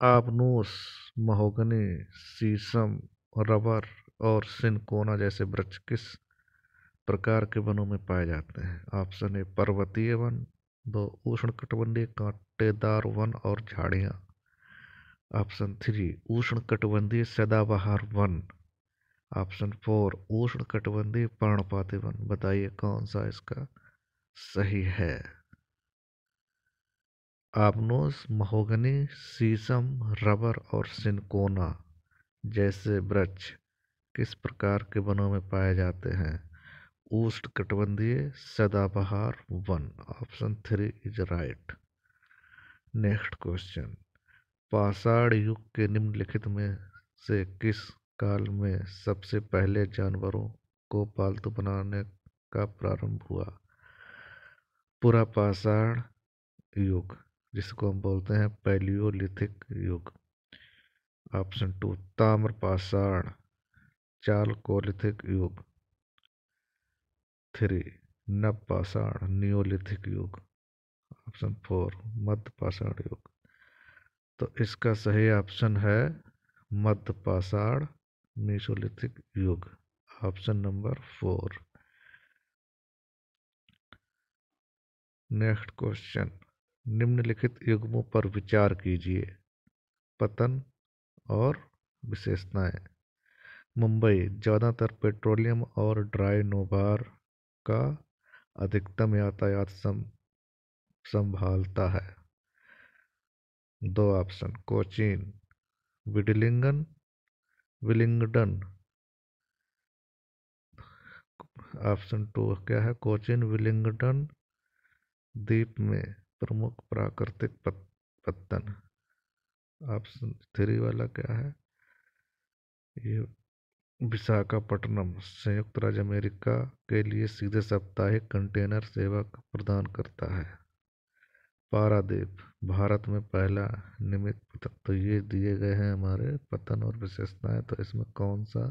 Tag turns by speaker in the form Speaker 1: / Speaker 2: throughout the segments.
Speaker 1: आपनूस, mahogany, शीशम, rubber और cinchona जैसे वृक्ष किस प्रकार के वनों में पाए जाते हैं? ऑप्शन ए पर्वतीय वन, दो उष्णकटिबंधीय कांटेदार वन और झाड़ियाँ, ऑप्शन थ्री उष्णकटिबंधीय सदाबहार वन, ऑप्शन फोर उष्णकटिबंधीय पर्णपाती वन। बताइए कौन सा इसका सही है? आपनोस, महोगनी, शीशम, रबर और सिनकोना जैसे वृक्ष किस प्रकार के वनों में पाए जाते हैं? उष्णकटिबंधीय सदाबहार one. Option three is right. Next question. पाषाण युग के निम्नलिखित में से किस काल में सबसे पहले जानवरों को पालतू बनाने का प्रारंभ हुआ? पुरापाषाण युग, जिसको हम बोलते हैं पैलियोलिथिक युग। ऑप्शन टू ताम्रपाषाण चालकोलिथिक युग। थ्री नवपाषाण नियोलिथिक युग। ऑप्शन फोर मध्यपाषाण युग। तो इसका सही ऑप्शन है मध्यपाषाण मेसोलिथिक युग। Option number four. Next question. निम्नलिखित युग्मों पर विचार कीजिए। पतन और विशेषताएं। मुंबई ज़्यादातर पेट्रोलियम और ड्राई नौबार का अधिकतम यातायात संभालता है। दो option Cochin, Willingdon, Willingdon. Option two क्या है? कोचीन विलिंगडन द्वीप में प्रमुख प्राकृतिक पत्तन। ऑप्शन थ्री वाला क्या है? ये विशाखापट्टनम संयुक्त राज्य अमेरिका के लिए सीधे साप्ताहिक कंटेनर सेवा प्रदान करता है। पारादीप भारत में पहला नियमित पतन। तो ये दिए गए हैं हमारे पतन और विशेषताएं। तो इसमें कौन सा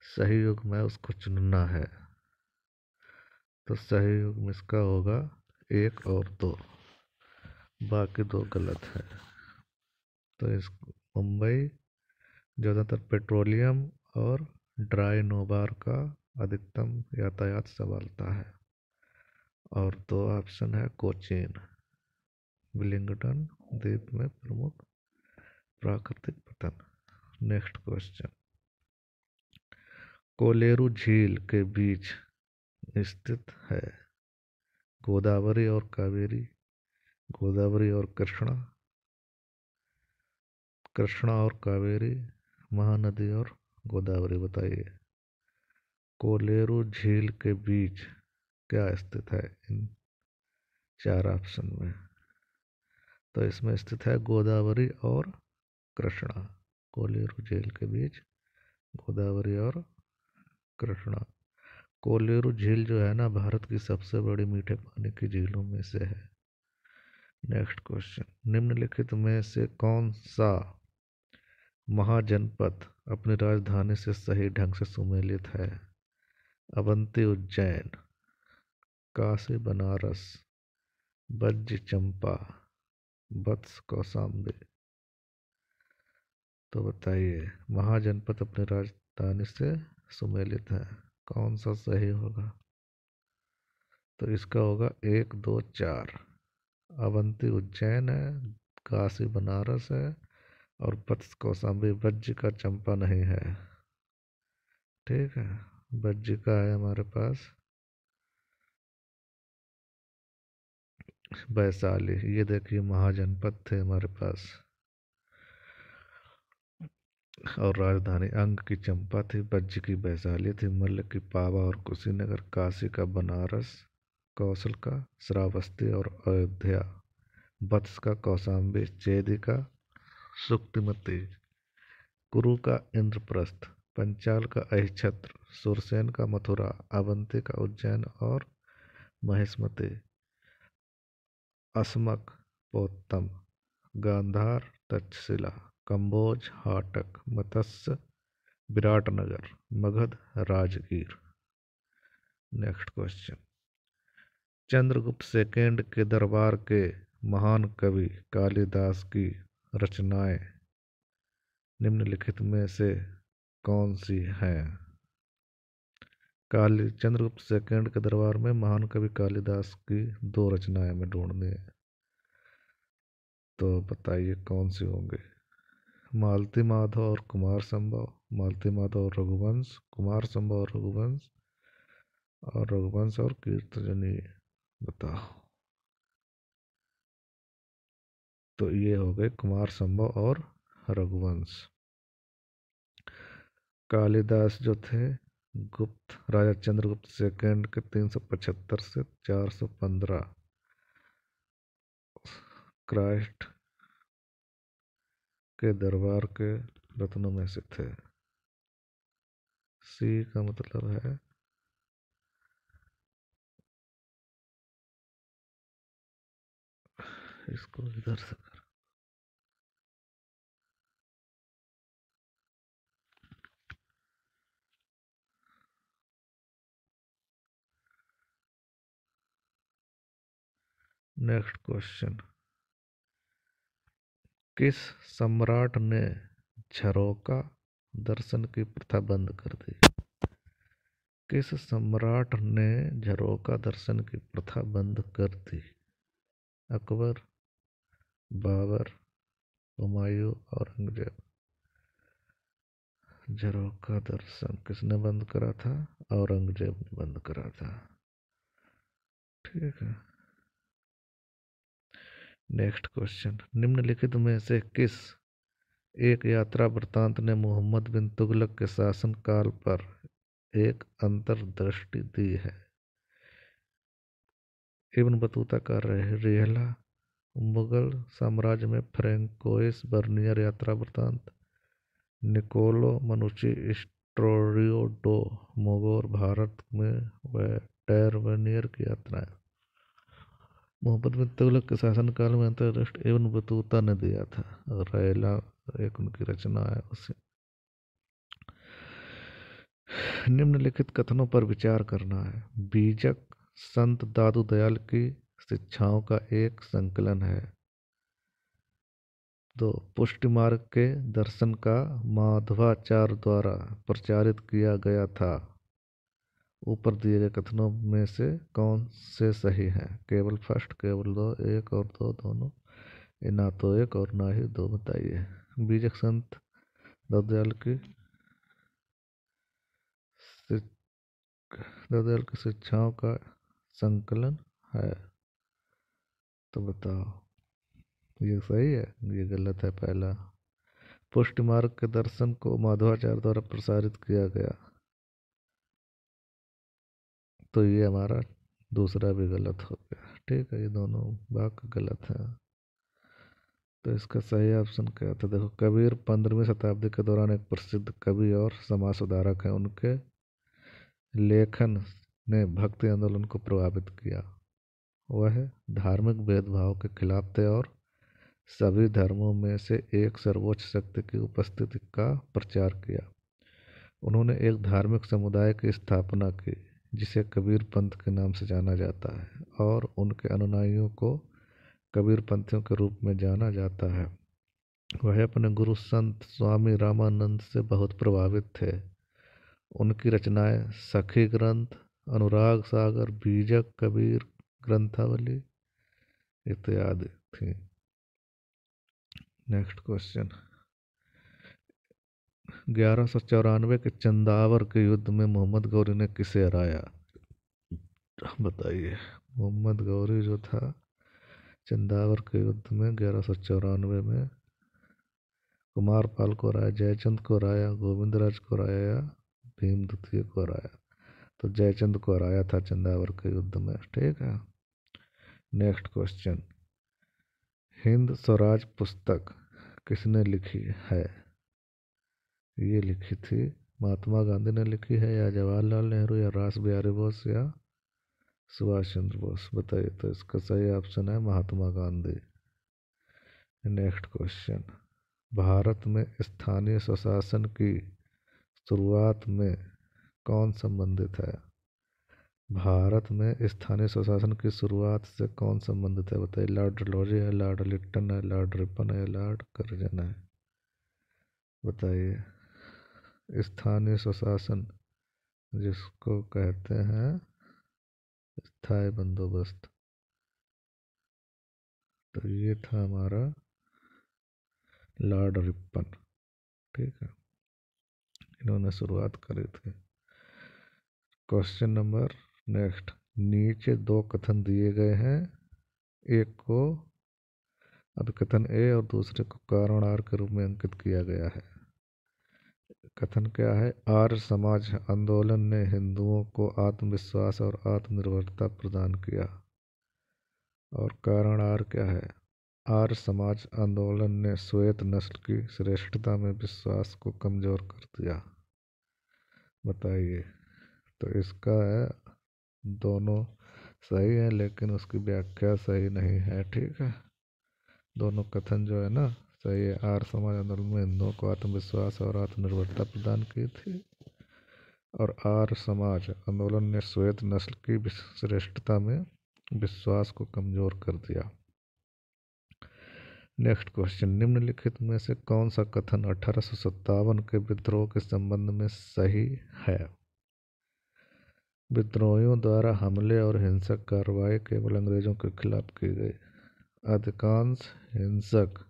Speaker 1: सही युग्म है उसको चुनना है। तो सही युग्म इसका होगा एक और दो, बाकी दो गलत है। तो इस मुंबई ज़्यादातर पेट्रोलियम और ड्राई नौबार का अधिकतम यातायात संभालता है। और दो ऑप्शन है कोचीन विलिंगडन द्वीप में प्रमुख प्राकृतिक पतन। Next question. कोलेरू झील के बीच स्थित है गोदावरी और कावेरी, गोदावरी और कृष्णा, कृष्णा और कावेरी, महानदी और गोदावरी। बताइए कोलेरू झील के बीच क्या स्थित है इन चार ऑप्शन में? तो इसमें स्थित है गोदावरी और कृष्णा। कोलेरू झील के बीच गोदावरी और कृष्णा। कोलेरू झील जो है ना, भारत की सबसे बड़ी मीठे पानी की झीलों में से है। Next question. निम्नलिखित में से कौन सा महाजनपद अपनी राजधानी से सही ढंग से सुमेलित है? अवंती उज्जैन, काशी बनारस, बज्ज चंपा, वत्स कौशाम्बी। तो बताइए महाजनपद अपनी राजधानी से सुमेलित है, कौन सा सही होगा? तो इसका होगा एक दो चार। अवंती उज्जैन है, काशी बनारस है और वत्स कौशाम्बी। वज्र का चंपा नहीं है। ठीक है, वज्र का है हमारे पास वैशाली। ये देखिए महाजनपद थे हमारे पास और राजधानी अंग की चंपा थी, वज्र की वैशाली थी, मल्ल की पावा और कुशीनगर, काशी का बनारस, कौशल का श्रावस्ती और अयोध्या, वत्स का कौशाम्बी, चेदी का सुक्तिमती, कुरु का इंद्रप्रस्थ, पंचाल का अहिछत्र, सुरसेन का मथुरा, अवंती का उज्जैन और Mahishmati, Asmaka पोत्तम, Gandhara Taxila, Kamboja Hataka, Matsya Viratnagar, Magadha Rajgir. Next question. Chandragupta second के दरबार के महान कवि कालिदास की रचनाएं निम्नलिखित में से कौन सी हैं? चंद्रगुप्त सेकंड के दरबार में महान कवि कालिदास की 2 रचनाएं हमें ढूंढनी है, तो बताइए कौन सी होंगी? मालती माधव और कुमार संभव, मालती माधव और रघुवंश, कुमार संभव और रघुवंश, और रघुवंश और कीर्तजनी। बताओ। तो ये हो गए कुमार संभव और रघुवंश। कालिदास जो थे गुप्त राजा चंद्रगुप्त सेकंड के 375 से 415 क्राइस्ट के दरबार के रत्नों में से थे। सी का मतलब है इसको इधर से कर। नेक्स्ट क्वेश्चन, किस सम्राट ने झरोका दर्शन की प्रथा बंद कर दी? किस सम्राट ने झरोका दर्शन की प्रथा बंद कर दी? अकबर, बाबर, हुमायूं, औरंगजेब। झरोका दर्शन किसने बंद करा था? औरंगजेब ने बंद करा था। ठीक है। नेक्स्ट क्वेश्चन, निम्नलिखित में से किस एक यात्रा वृत्तांत ने मोहम्मद बिन तुगलक के शासन काल पर एक अंतर्दृष्टि दी है? इब्न बतूता का रिहला, मुगल साम्राज्य में फ्रैंकोइस बर्नियर यात्रा वृत्तांत, निकोलो मनुची स्टोरियो डो मोगोर भारत में टैरवेनियर की यात्राएं। मोहम्मद बिन तुगलक के शासनकाल में अंतर्दृष्टि इब्न बतूता ने दिया था, और रेला एक उनकी रचना है उसे। निम्नलिखित कथनों पर विचार करना है। बीजक संत दादू दयाल की शिक्षाओं का एक संकलन है। 2. पुष्टि मार्ग के दर्शन का माधवाचार्य द्वारा प्रचारित किया गया था। ऊपर दिए गए कथनों में से कौन से सही हैं? केवल फर्स्ट, केवल 2, 1 और 2 दोनों, ना तो 1 और ना ही 2। बताइए। बीजक संत दादू दयाल की दादू की शिक्षाओं का संकलन है, तो बताओ ये सही है, ये गलत है। पहला, पुष्टि मार्ग के दर्शन को माधवाचार्य द्वारा प्रसारित किया गया, तो ये हमारा दूसरा भी गलत हो गया। ठीक है, ये दोनों वाक्य गलत है। तो इसका सही ऑप्शन क्या था? देखो, कबीर 15वीं शताब्दी के दौरान एक प्रसिद्ध कवि और समाज सुधारक हैं। उनके लेखन ने भक्ति आंदोलन को प्रभावित किया। वह धार्मिक भेदभाव के खिलाफ थे और सभी धर्मों में से एक सर्वोच्च शक्ति की उपस्थिति का प्रचार किया। उन्होंने एक धार्मिक समुदाय की स्थापना की जिसे कबीर पंथ के नाम से जाना जाता है, और उनके अनुयायियों को कबीर पंथियों के रूप में जाना जाता है। वह अपने गुरु संत स्वामी रामानंद से बहुत प्रभावित थे। उनकी रचनाएं सखी ग्रंथ, अनुराग सागर, बीजक, कबीर ग्रंथावली इत्यादि थी। नेक्स्ट क्वेश्चन, 1194 के चंदावर के युद्ध में मोहम्मद गौरी ने किसे हराया? बताइए। मोहम्मद गौरी जो था चंदावर के युद्ध में 1194 में कुमारपाल को हराया, जयचंद को हराया, गोविंदराज को हराया या भीम द्वितीय को हराया? तो जयचंद को हराया था चंदावर के युद्ध में। ठीक है। नेक्स्ट क्वेश्चन, हिंद स्वराज पुस्तक किसने लिखी है? ये लिखी थी महात्मा गांधी ने लिखी है, या जवाहरलाल नेहरू, या रास बिहारी बोस, या सुभाष चंद्र बोस? बताइए। तो इसका सही ऑप्शन है महात्मा गांधी। नेक्स्ट क्वेश्चन, भारत में स्थानीय स्वशासन की शुरुआत में कौन संबंधित है? भारत में स्थानीय स्वशासन की शुरुआत से कौन संबंधित है? बताइए। लॉर्ड डलहौजी है, लॉर्ड लिट्टन है, लॉर्ड रिपन है, लॉर्ड कर्जन है? बताइए। स्थानीय स्वशासन जिसको कहते हैं स्थायी बंदोबस्त, तो ये था हमारा लॉर्ड रिपन। ठीक है, इन्होंने शुरुआत करी थी। Question number next. नीचे दो कथन दिए गए हैं, एक को अभिकथन ए और दूसरे को कारण आर के रूप में अंकित किया गया है। कथन क्या है? आर्य समाज आंदोलन ने हिंदुओं को आत्मविश्वास और आत्मनिर्भरता प्रदान किया। और कारण आर क्या है? आर्य समाज आंदोलन ने श्वेत नस्ल की श्रेष्ठता में विश्वास को कमजोर कर दिया। बताइए। तो इसका है, दोनों सही है लेकिन उसकी व्याख्या सही नहीं है। ठीक है, दोनों कथन जो है ना सही है। आर्य समाज आंदोलन में हिंदुओं को आत्मविश्वास और आत्मनिर्भरता प्रदान की थी, और आर्य समाज आंदोलन ने श्वेत नस्ल की श्रेष्ठता में विश्वास को कमजोर कर दिया। Next question. निम्नलिखित में से कौन सा कथन 1857 के विद्रोह के संबंध में सही है? विद्रोहियों द्वारा हमले और हिंसक कार्रवाई केवल अंग्रेजों के खिलाफ की गई। अधिकांश हिंसक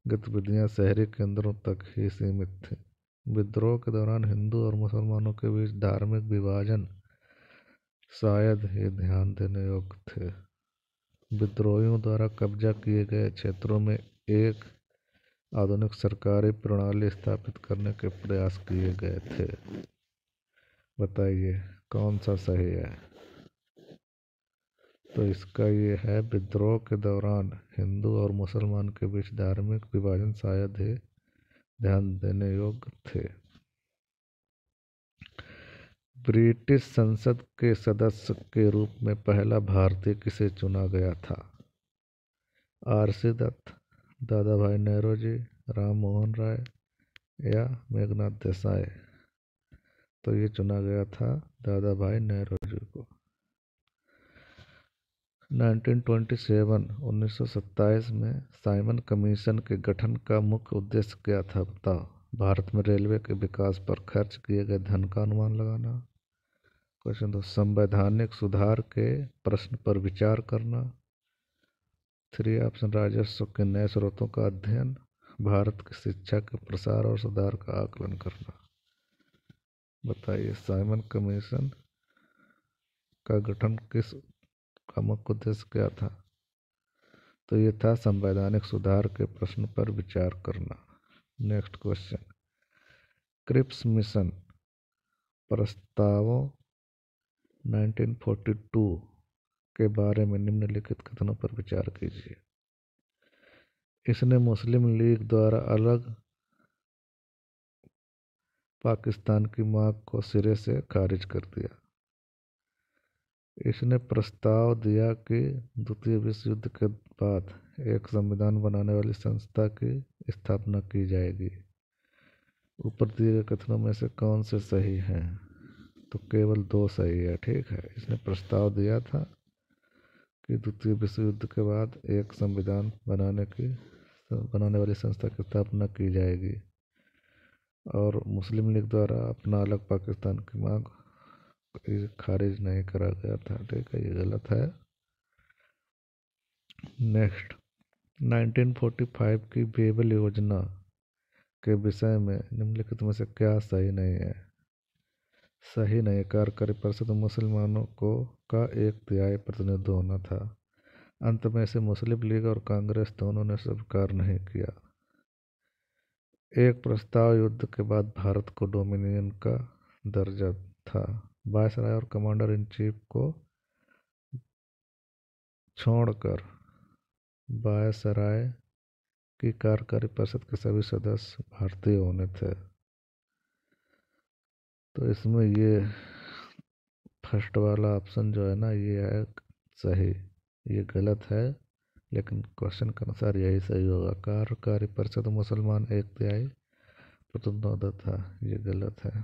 Speaker 1: गतिविधियां शहरी केंद्रों तक ही सीमित थीं। विद्रोह के दौरान हिंदू और मुसलमानों के बीच धार्मिक विभाजन शायद ही ध्यान देने योग्य थे। विद्रोहियों द्वारा कब्जा किए गए क्षेत्रों में एक आधुनिक सरकारी प्रणाली स्थापित करने के प्रयास किए गए थे। बताइए कौन सा सही है? तो इसका ये है, विद्रोह के दौरान हिंदू और मुसलमान के बीच धार्मिक विभाजन शायद ही ध्यान देने योग्य थे। ब्रिटिश संसद के सदस्य के रूप में पहला भारतीय किसे चुना गया था? आर.सी. दत्त, दादा भाई नौरोजी, राम मोहन राय या मेघनाथ देसाई? तो ये चुना गया था दादा भाई नौरोजी को। 1927 में साइमन कमीशन के गठन का मुख्य उद्देश्य क्या था? बताओ। भारत में रेलवे के विकास पर खर्च किए गए धन का अनुमान लगाना। क्वेश्चन 2, संवैधानिक सुधार के प्रश्न पर विचार करना। 3 ऑप्शन, राजस्व के नए स्रोतों का अध्ययन, भारत की शिक्षा के प्रसार और सुधार का आकलन करना। बताइए साइमन कमीशन का गठन किस का मुख्य उद्देश्य क्या था? तो ये था संवैधानिक सुधार के प्रश्न पर विचार करना। Next question. क्रिप्स मिशन प्रस्तावों 1942 के बारे में निम्नलिखित कथनों पर विचार कीजिए। इसने मुस्लिम लीग द्वारा अलग पाकिस्तान की मांग को सिरे से खारिज कर दिया। इसने प्रस्ताव दिया कि द्वितीय विश्व युद्ध के बाद एक संविधान बनाने वाली संस्था की स्थापना की जाएगी। ऊपर दिए गए कथनों में से कौन से सही हैं? तो केवल 2 सही है। ठीक है, इसने प्रस्ताव दिया था कि द्वितीय विश्व युद्ध के बाद एक संविधान बनाने वाली संस्था की स्थापना की जाएगी, और मुस्लिम लीग द्वारा अपना अलग पाकिस्तान की मांग खारिज नहीं करा गया था। ठीक है, ये गलत है। नेक्स्ट, 1945 की बेबल योजना के विषय में निम्नलिखित में से क्या सही नहीं है? सही नहीं, कार्यकारी परिषद में मुसलमानों को का 1/3 प्रतिनिधित्व होना था। अंत में इसे मुस्लिम लीग और कांग्रेस दोनों ने स्वीकार नहीं किया। एक प्रस्ताव युद्ध के बाद भारत को डोमिनियन का दर्जा था। वायसराय और कमांडर इन चीफ को छोड़कर वायसराय की कार्यकारी परिषद के सभी सदस्य भारतीय होने थे। तो इसमें ये फर्स्ट वाला ऑप्शन जो है ना, ये है सही। ये गलत है, लेकिन क्वेश्चन के अनुसार यही सही होगा। कार्यकारी परिषद मुसलमान 1/3 प्रतिनिधित्व था, ये गलत है।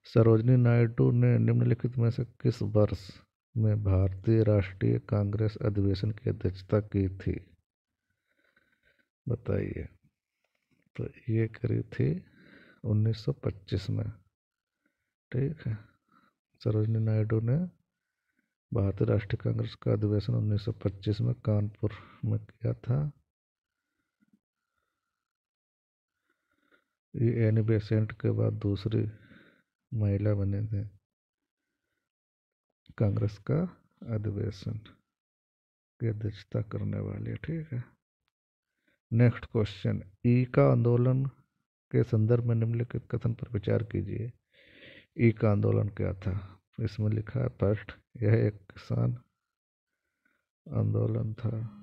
Speaker 1: सरोजिनी नायडू ने निम्नलिखित में से किस वर्ष में भारतीय राष्ट्रीय कांग्रेस अधिवेशन की अध्यक्षता की थी? बताइए। तो ये करी थी 1925 में। ठीक है, सरोजिनी नायडू ने भारतीय राष्ट्रीय कांग्रेस का अधिवेशन 1925 में कानपुर में किया था। ये एनी बेसेंट के बाद दूसरी महिला बने थे कांग्रेस का अधिवेशन की अध्यक्षता करने वाले। ठीक है, नेक्स्ट क्वेश्चन, ई का आंदोलन के संदर्भ में निम्नलिखित कथन पर विचार कीजिए। ई का आंदोलन क्या था? इसमें लिखा है फर्स्ट, यह एक किसान आंदोलन था।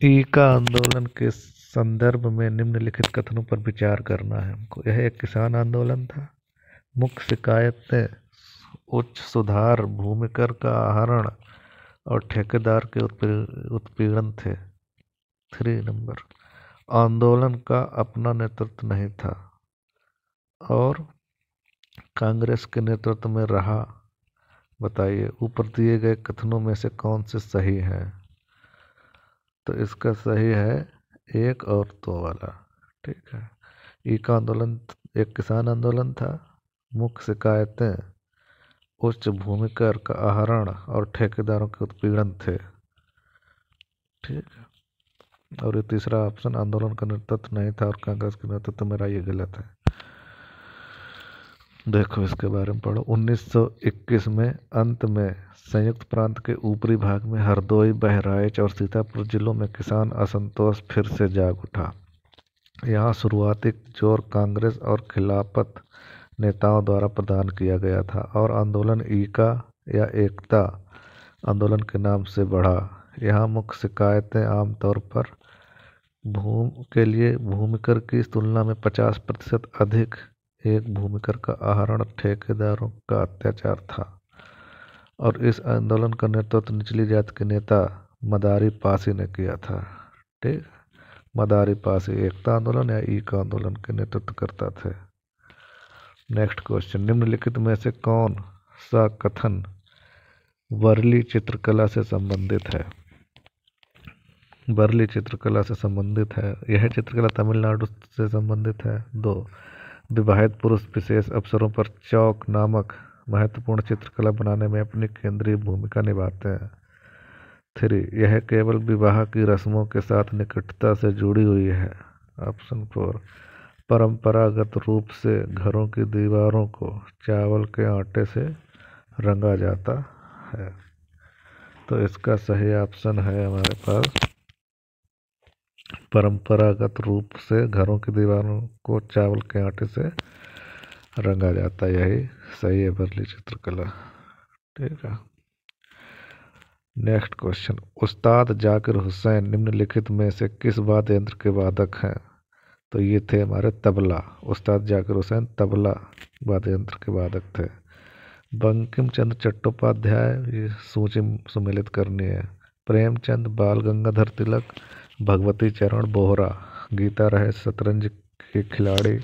Speaker 1: ई का आंदोलन के संदर्भ में निम्नलिखित कथनों पर विचार करना है हमको। यह एक किसान आंदोलन था। मुख्य शिकायतें उच्च सुधार, भूमि कर का आहरण और ठेकेदार के उत्पीड़न थे। 3 नंबर, आंदोलन का अपना नेतृत्व नहीं था और कांग्रेस के नेतृत्व में रहा। बताइए, ऊपर दिए गए कथनों में से कौन से सही हैं? तो इसका सही है 1 और 2 वाला। ठीक है, ई का आंदोलन एक किसान आंदोलन था। मुख्य शिकायतें उच्च भूमि कर का आहरण और ठेकेदारों के उत्पीड़न थे। ठीक है, और ये तीसरा ऑप्शन, आंदोलन का नेतृत्व नहीं था और कांग्रेस के नेतृत्व में रहा, ये गलत है। देखो इसके बारे में पढ़ो। 1921 में अंत में संयुक्त प्रांत के ऊपरी भाग में हरदोई, बहराइच और सीतापुर जिलों में किसान असंतोष फिर से जाग उठा। यहाँ शुरुआती जोर कांग्रेस और खिलाफत नेताओं द्वारा प्रदान किया गया था और आंदोलन ईका या एकता आंदोलन के नाम से बढ़ा। यहाँ मुख्य शिकायतें आमतौर पर के लिए भूमिकर की तुलना में 50% अधिक एक भूमिकर का आहरण, ठेकेदारों का अत्याचार था। और इस आंदोलन का नेतृत्व निचली जाति के नेता मदारी पासी ने किया था। ठीक, मदारी पासी एकता आंदोलन या ई का आंदोलन के नेतृत्व करता थे। नेक्स्ट क्वेश्चन, निम्नलिखित में से कौन सा कथन वर्ली चित्रकला से संबंधित है? वर्ली चित्रकला से संबंधित है। यह चित्रकला तमिलनाडु से संबंधित है। 2, विवाहित पुरुष विशेष अवसरों पर चौक नामक महत्वपूर्ण चित्रकला बनाने में अपनी केंद्रीय भूमिका निभाते हैं। 3, यह केवल विवाह की रस्मों के साथ निकटता से जुड़ी हुई है। ऑप्शन 4, परंपरागत रूप से घरों की दीवारों को चावल के आटे से रंगा जाता है। तो इसका सही ऑप्शन है हमारे पास, परंपरागत रूप से घरों की दीवारों को चावल के आटे से रंगा जाता है, यही सही है वर्ली चित्रकला। ठीक है, नेक्स्ट क्वेश्चन, उस्ताद जाकिर हुसैन निम्नलिखित में से किस वाद्य यंत्र के वादक हैं? तो ये थे हमारे तबला। उस्ताद जाकिर हुसैन तबला वाद्य यंत्र के वादक थे। बंकिम चंद्र चट्टोपाध्याय, ये सूची सुमेलित करनी है। प्रेमचंद, बाल गंगाधर तिलक, भगवती चरण बोहरा, गीता रहे शतरंज के खिलाड़ी,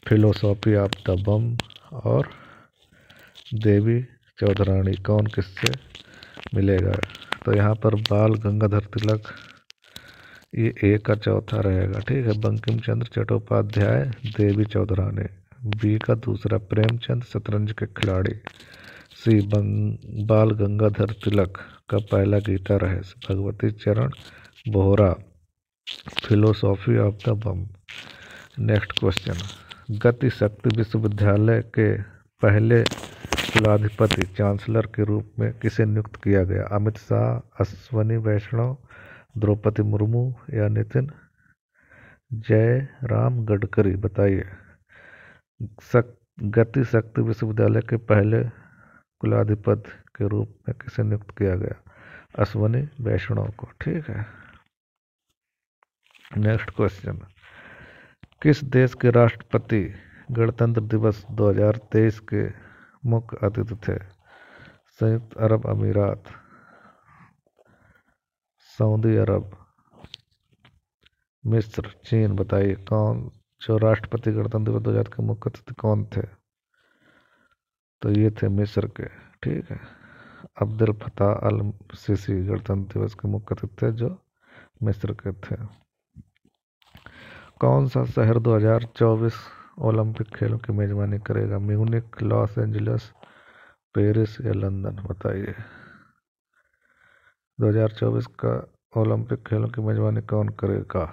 Speaker 1: फिलोसॉफी ऑफ द बम और देवी चौधरानी, कौन किससे मिलेगा? तो यहाँ पर बाल गंगाधर तिलक, ये ए का चौथा रहेगा। ठीक है, बंकिम चंद्र चट्टोपाध्याय, देवी चौधरानी। बी का दूसरा, प्रेमचंद शतरंज के खिलाड़ी। सी, बाल गंगाधर तिलक का पहला, गीता रहे, भगवती चरण Bohra, philosophy of the bomb. Next question, गति शक्ति विश्वविद्यालय के पहले कुलाधिपति चांसलर के रूप में किसे नियुक्त किया गया? अमित शाह, अश्वनी वैष्णव, द्रौपदी मुर्मू या नितिन जयराम गडकरी? बताइए, गति शक्ति विश्वविद्यालय के पहले कुलाधिपति के रूप में किसे नियुक्त किया गया? अश्वनी वैष्णव को। ठीक है, नेक्स्ट क्वेश्चन, किस देश के राष्ट्रपति गणतंत्र दिवस 2023 के मुख्य अतिथि थे? संयुक्त अरब अमीरात, सऊदी अरब, मिस्र, चीन। बताइए कौन जो राष्ट्रपति गणतंत्र दिवस 2000 के मुख्य अतिथि कौन थे? तो ये थे मिस्र के। ठीक है। अब्दुल फताह अल सीसी गणतंत्र दिवस के मुख्य अतिथि थे जो मिस्र के थे। कौन सा शहर 2024 ओलंपिक खेलों की मेजबानी करेगा? म्यूनिख, लॉस एंजलिस, पेरिस या लंदन? बताइए 2024 का ओलंपिक खेलों की मेजबानी कौन करेगा?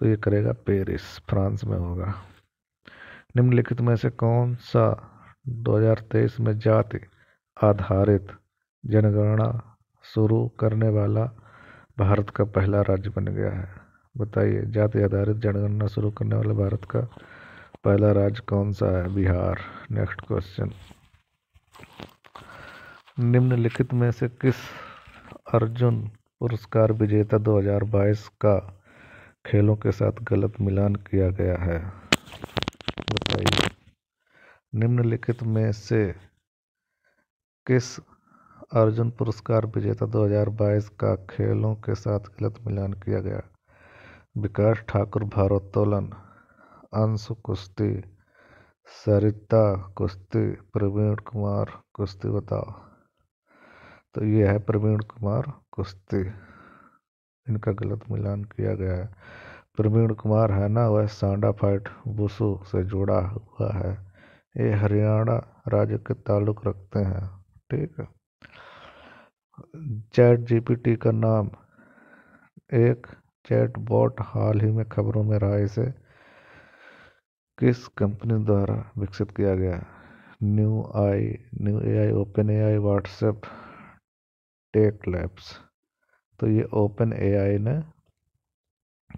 Speaker 1: तो ये करेगा पेरिस, फ्रांस में होगा। निम्नलिखित में से कौन सा 2023 में जाति आधारित जनगणना शुरू करने वाला भारत का पहला राज्य बन गया है? बताइए जाति आधारित जनगणना शुरू करने वाला भारत का पहला राज्य कौन सा है? बिहार। नेक्स्ट क्वेश्चन, निम्नलिखित में से किस अर्जुन पुरस्कार विजेता 2022 का खेलों के साथ गलत मिलान किया गया है? बताइए निम्नलिखित में से किस अर्जुन पुरस्कार विजेता 2022 का खेलों के साथ गलत मिलान किया गया? विकास ठाकुर भारोत्तोलन, अंशु कुश्ती, सरिता कुश्ती, प्रवीण कुमार कुश्ती? बताओ। तो ये है प्रवीण कुमार कुश्ती, इनका गलत मिलान किया गया है। प्रवीण कुमार है ना, वह सांडा फाइट वुशु से जुड़ा हुआ है। ये हरियाणा राज्य के ताल्लुक रखते हैं। ठीक है। चैट जीपीटी का नाम एक चैटबॉट हाल ही में खबरों में रहा, इसे किस कंपनी द्वारा विकसित किया गया? New AI, open AI, WhatsApp, Tech Labs? तो ये ओपन एआई ने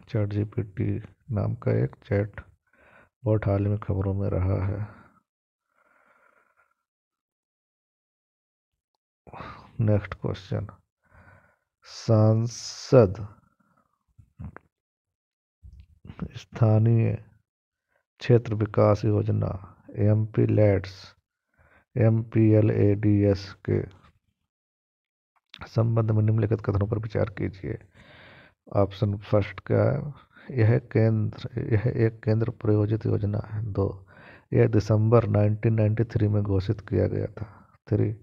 Speaker 1: चैट जीपीटी नाम का एक चैट बॉट हाल ही में खबरों में रहा है। नेक्स्ट क्वेश्चन, सांसद स्थानीय क्षेत्र विकास योजना MPLADS के संबंध में निम्नलिखित कथनों पर विचार कीजिए। ऑप्शन फर्स्ट क्या है? यह एक केंद्र प्रायोजित योजना है। 2, यह दिसंबर 1993 में घोषित किया गया था। 3,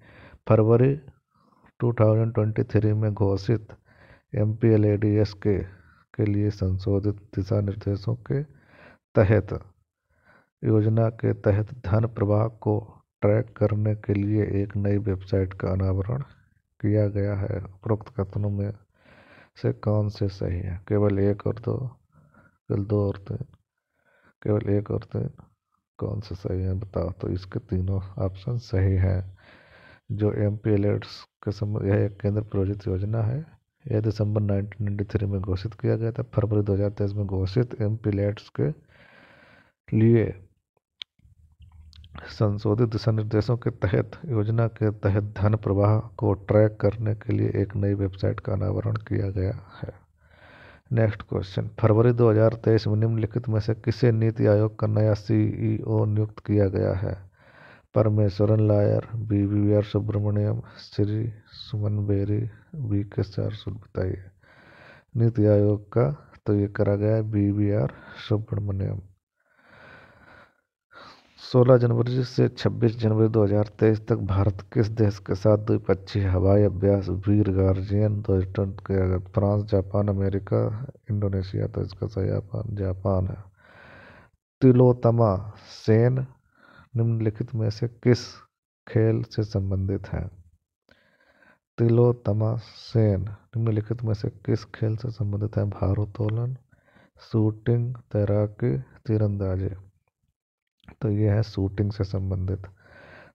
Speaker 1: फरवरी 2023 में घोषित MPLADS के लिए संशोधित दिशा निर्देशों के तहत योजना के तहत धन प्रवाह को ट्रैक करने के लिए एक नई वेबसाइट का अनावरण किया गया है। उपरोक्त कथनों में से कौन से सही है? केवल 1 और 2, केवल 2 और 3, केवल 1 और 3, कौन से सही है? बताओ। तो इसके तीनों ऑप्शन सही हैं। जो MPLADS के संबंध, यह एक केंद्र प्रायोजित योजना है। यह दिसंबर 1993 में घोषित किया गया था। फरवरी 2023 में घोषित MPLADS के लिए संशोधित दिशा निर्देशों के तहत योजना के तहत धन प्रवाह को ट्रैक करने के लिए एक नई वेबसाइट का अनावरण किया गया है। नेक्स्ट क्वेश्चन, फरवरी 2023 में निम्नलिखित में से किसे नीति आयोग का नया CEO नियुक्त किया गया है? Parameswaran lawyer, BVR Subramaniam, Shri Suman berry, VK Saraswat? बताइए नीति आयोग का तो ये करा गया है BVR सुब्रमण्यम। 16 जनवरी से 26 जनवरी 2023 तक भारत किस देश के साथ द्विपक्षीय हवाई अभ्यास वीर गार्जियन 2020 किया गया? France, Japan, America, Indonesia? तो इसका सही जापान है। तिलोत्तमा सेन निम्नलिखित में से किस खेल से संबंधित है? तिलोत्तमा सेन निम्नलिखित में से किस खेल से संबंधित है? भारोत्तोलन, शूटिंग, तैराकी, तीरंदाजी? तो ये है शूटिंग से संबंधित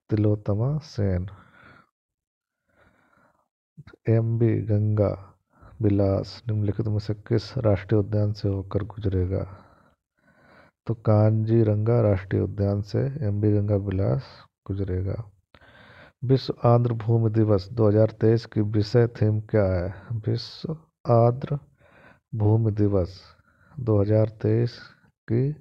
Speaker 1: तिलोत्तमा सेन। MV गंगा बिलास निम्नलिखित में से किस राष्ट्रीय उद्यान से होकर गुजरेगा? तो कांजीरंगा राष्ट्रीय उद्यान से MV गंगा बिलास गुजरेगा। विश्व आर्द्र भूमि दिवस 2023 की विषय थीम क्या है? विश्व आर्द्र भूमि दिवस 2023 की